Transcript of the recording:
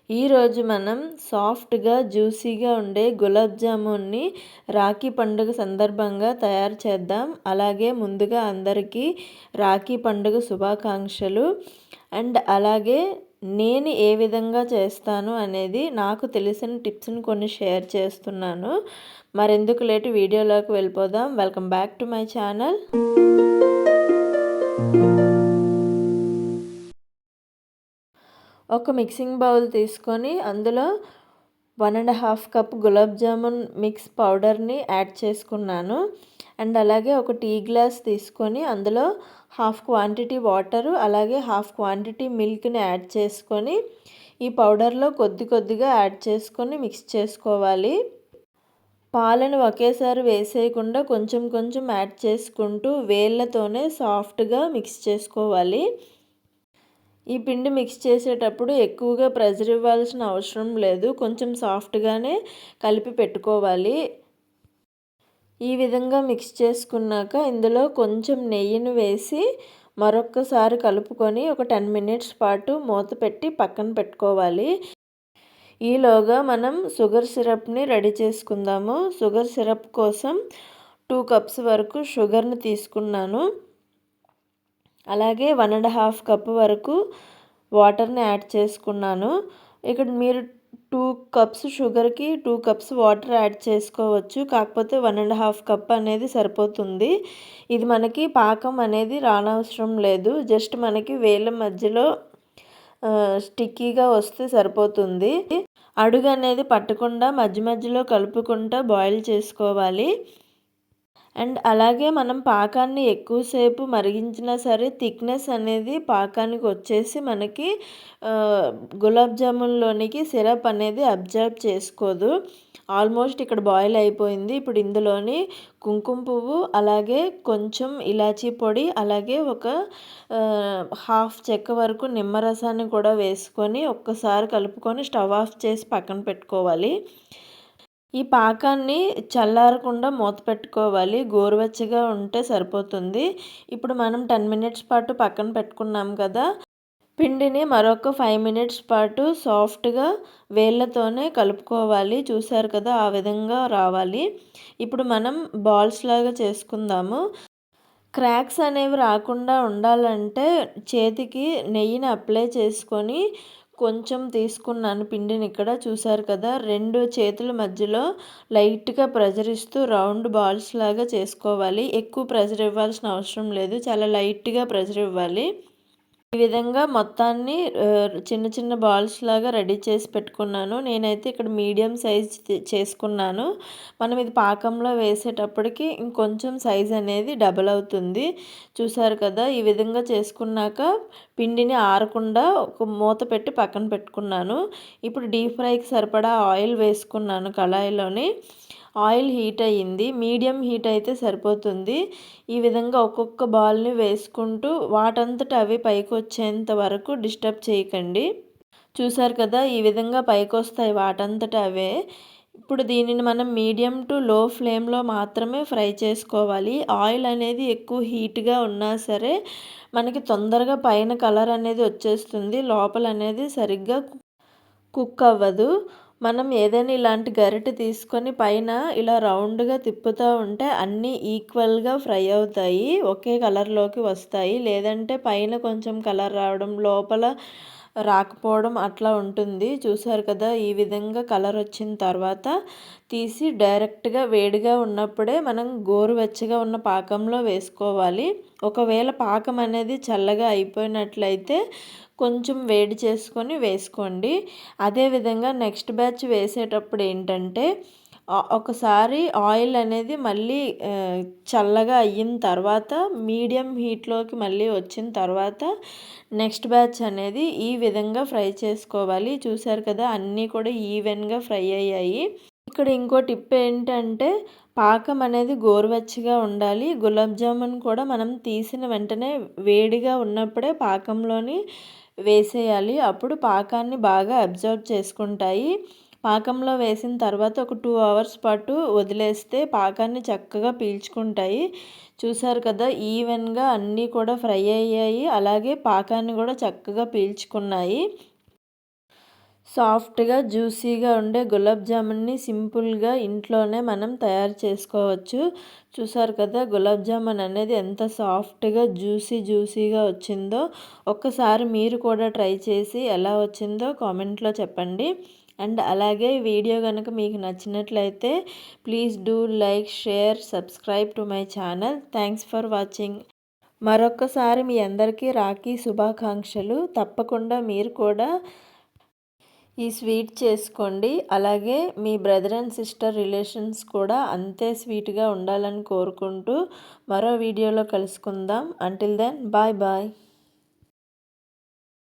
ఈరోజు మనం సాఫ్ట్‌గా, జ్యూసీగా ఉండే గులాబ్ జామున్ని రాఖీ పండుగ సందర్భంగా తయారు చేద్దాం. అలాగే ముందుగా అందరికీ రాఖీ పండుగ శుభాకాంక్షలు. అలాగే నేను ఏ విధంగా చేస్తాను అనేది నాకు తెలిసిన టిప్స్‌ని కొన్ని షేర్ చేస్తున్నాను. మరెందుకు లేట్ వీడియోలోకి వెళ్ళిపోదాం. Welcome back to my channel. ఒక మిక్సింగ్ బౌల్ తీసుకొని అందులో 1½ కప్ గులాబ్ జామున్ మిక్స్ పౌడర్ని యాడ్ చేసుకున్నాను. అలాగే ఒక టీ గ్లాస్ తీసుకొని అందులో హాఫ్ క్వాంటిటీ వాటరు అలాగే హాఫ్ క్వాంటిటీ మిల్క్ని యాడ్ చేసుకొని ఈ పౌడర్లో కొద్ది కొద్దిగా యాడ్ చేసుకొని మిక్స్ చేసుకోవాలి. పాలను ఒకేసారి వేసేయకుండా కొంచెం కొంచెం యాడ్ చేసుకుంటూ వేళ్ళతోనే సాఫ్ట్గా మిక్స్ చేసుకోవాలి. ఈ పిండి మిక్స్ చేసేటప్పుడు ఎక్కువగా ప్రెషర్ ఇవ్వాల్సిన అవసరం లేదు. కొంచెం సాఫ్ట్గానే కలిపి పెట్టుకోవాలి. ఈ విధంగా మిక్స్ చేసుకున్నాక ఇందులో కొంచెం నెయ్యిని వేసి మరొక్కసారి కలుపుకొని ఒక 10 మినిట్స్ పాటు మూత పెట్టి పక్కన పెట్టుకోవాలి. ఈలోగా మనం షుగర్ సిరప్ని రెడీ చేసుకుందాము. షుగర్ సిరప్ కోసం 2 కప్స్ వరకు షుగర్ని తీసుకున్నాను. అలాగే 1½ కప్ వరకు వాటర్ని యాడ్ చేసుకున్నాను. ఇక్కడ మీరు 2 కప్స్ షుగర్కి 2 కప్స్ వాటర్ యాడ్ చేసుకోవచ్చు. కాకపోతే 1½ కప్ అనేది సరిపోతుంది. ఇది మనకి పాకం అనేది రానవసరం లేదు. జస్ట్ మనకి వేళ్ళ మధ్యలో స్టిక్కీగా వస్తే సరిపోతుంది. అడుగు అనేది పట్టకుండా మధ్య మధ్యలో కలుపుకుంటూ బాయిల్ చేసుకోవాలి. అలాగే మనం పాకాన్ని ఎక్కువసేపు మరిగించినా సరే థిక్నెస్ అనేది పాకానికి వచ్చేసి మనకి గులాబ్ జామున్లోనికి సిరప్ అనేది అబ్జర్వ్ చేసుకోదు. ఆల్మోస్ట్ ఇక్కడ బాయిల్ అయిపోయింది. ఇప్పుడు ఇందులోని కుంకుమ పువ్వు అలాగే కొంచెం ఇలాచీ పొడి అలాగే ఒక హాఫ్ చెక్క వరకు నిమ్మరసాన్ని కూడా వేసుకొని ఒక్కసారి కలుపుకొని స్టవ్ ఆఫ్ చేసి పక్కన పెట్టుకోవాలి. ఈ పాకాన్ని చల్లారకుండా మూత పెట్టుకోవాలి. గోరువెచ్చగా ఉంటే సరిపోతుంది. ఇప్పుడు మనం 10 మినిట్స్ పాటు పక్కన పెట్టుకున్నాం కదా, పిండిని మరొక 5 మినిట్స్ పాటు సాఫ్ట్గా వేళ్ళతోనే కలుపుకోవాలి. చూసారు కదా, ఆ విధంగా రావాలి. ఇప్పుడు మనం బాల్స్ లాగా చేసుకుందాము. క్రాక్స్ అనేవి రాకుండా ఉండాలంటే చేతికి నెయ్యిని అప్లై చేసుకొని కొంచెం తీసుకున్నాను పిండిని. ఇక్కడ చూసారు కదా, 2 చేతుల మధ్యలో లైట్గా ప్రెజర్ ఇస్తూ రౌండ్ బాల్స్ లాగా చేసుకోవాలి. ఎక్కువ ప్రెజర్ ఇవ్వాల్సిన అవసరం లేదు. చాలా లైట్గా ప్రెజర్ ఇవ్వాలి. ఈ విధంగా మొత్తాన్ని చిన్న చిన్న బాల్స్ లాగా రెడీ చేసి పెట్టుకున్నాను. నేనైతే ఇక్కడ మీడియం సైజ్ చేసుకున్నాను. మనం ఇది పాకంలో వేసేటప్పటికి ఇంకొంచెం సైజ్ అనేది డబల్ అవుతుంది. చూసారు కదా, ఈ విధంగా చేసుకున్నాక పిండిని ఆరకుండా ఒక మూత పెట్టి పక్కన పెట్టుకున్నాను. ఇప్పుడు డీప్ ఫ్రైకి సరిపడా ఆయిల్ వేసుకున్నాను కళాయిలోని. ఆయిల్ హీట్ అయ్యింది. మీడియం హీట్ అయితే సరిపోతుంది. ఈ విధంగా ఒక్కొక్క బాల్ని వేసుకుంటూ వాటంతట అవి పైకి వచ్చేంత వరకు డిస్టర్బ్ చేయకండి. చూసారు కదా, ఈ విధంగా పైకి వస్తాయి వాటంతట అవే. ఇప్పుడు దీనిని మనం మీడియం టు లో ఫ్లేమ్లో మాత్రమే ఫ్రై చేసుకోవాలి. ఆయిల్ అనేది ఎక్కువ హీట్గా ఉన్నా సరే మనకి తొందరగా పైన కలర్ అనేది వచ్చేస్తుంది. లోపల అనేది సరిగ్గా కుక్ అవ్వదు. మనం ఏదైనా ఇలాంటి గరిటె తీసుకొని పైన ఇలా రౌండ్గా తిప్పుతూ ఉంటే అన్నీ ఈక్వల్గా ఫ్రై అవుతాయి, ఒకే కలర్లోకి వస్తాయి. లేదంటే పైన కొంచెం కలర్ రావడం లోపల రాకపోవడం అట్లా ఉంటుంది. చూసారు కదా, ఈ విధంగా కలర్ వచ్చిన తర్వాత తీసి డైరెక్ట్గా వేడిగా ఉన్నప్పుడే మనం గోరువెచ్చగా ఉన్న పాకంలో వేసుకోవాలి. ఒకవేళ పాకం అనేది చల్లగా అయిపోయినట్లయితే కొంచెం వేడి చేసుకొని వేసుకోండి. అదేవిధంగా నెక్స్ట్ బ్యాచ్ వేసేటప్పుడు ఏంటంటే ఒకసారి ఆయిల్ అనేది మళ్ళీ చల్లగా అయిన తర్వాత మీడియం హీట్లోకి మళ్ళీ వచ్చిన తర్వాత నెక్స్ట్ బ్యాచ్ అనేది ఈ విధంగా ఫ్రై చేసుకోవాలి. చూసారు కదా, అన్నీ కూడా ఈవెన్గా ఫ్రై అయ్యాయి. ఇక్కడ ఇంకో టిప్ ఏంటంటే పాకం అనేది గోరువెచ్చగా ఉండాలి. గులాబ్ జామున్ కూడా మనం తీసిన వెంటనే వేడిగా ఉన్నప్పుడే పాకంలోని వేసేయాలి. అప్పుడు పాకాన్ని బాగా అబ్జర్వ్ చేసుకుంటాయి. పాకంలో వేసిన తర్వాత ఒక 2 అవర్స్ పాటు వదిలేస్తే పాకాన్ని చక్కగా పీల్చుకుంటాయి. చూసారు కదా, ఈవెన్గా అన్నీ కూడా ఫ్రై అయ్యాయి. అలాగే పాకాన్ని కూడా చక్కగా పీల్చుకున్నాయి. సాఫ్ట్‌గా, జ్యూసీగా ఉండే గులాబ్ జామున్ని సింపుల్‌గా ఇంట్లోనే మనం తయారు చేసుకోవచ్చు. చూసారు కదా! గులాబ్ జామున్ అనేది ఎంత సాఫ్ట్‌గా, జ్యూసీగా వచ్చిందో. ఒక్కసారి మీరు కూడా ట్రై చేసి ఎలా వచ్చిందో కామెంట్‌లో చెప్పండి. అండ్ అలాగే వీడియో గనుక మీకు నచ్చినట్లయితే please do like, share, subscribe to my channel. Thanks for watching. మరొక్కసారి మీ అందరికీ రాఖీ శుభాకాంక్షలు. తప్పకుండా మీరు కూడా ఈ స్వీట్ చేసుకోండి. అలాగే మీ బ్రదర్ అండ్ సిస్టర్ రిలేషన్స్ కూడా అంతే స్వీట్‌గా ఉండాలని కోరుకుంటూ మరో వీడియోలో కలుసుకుందాం. Until then bye bye.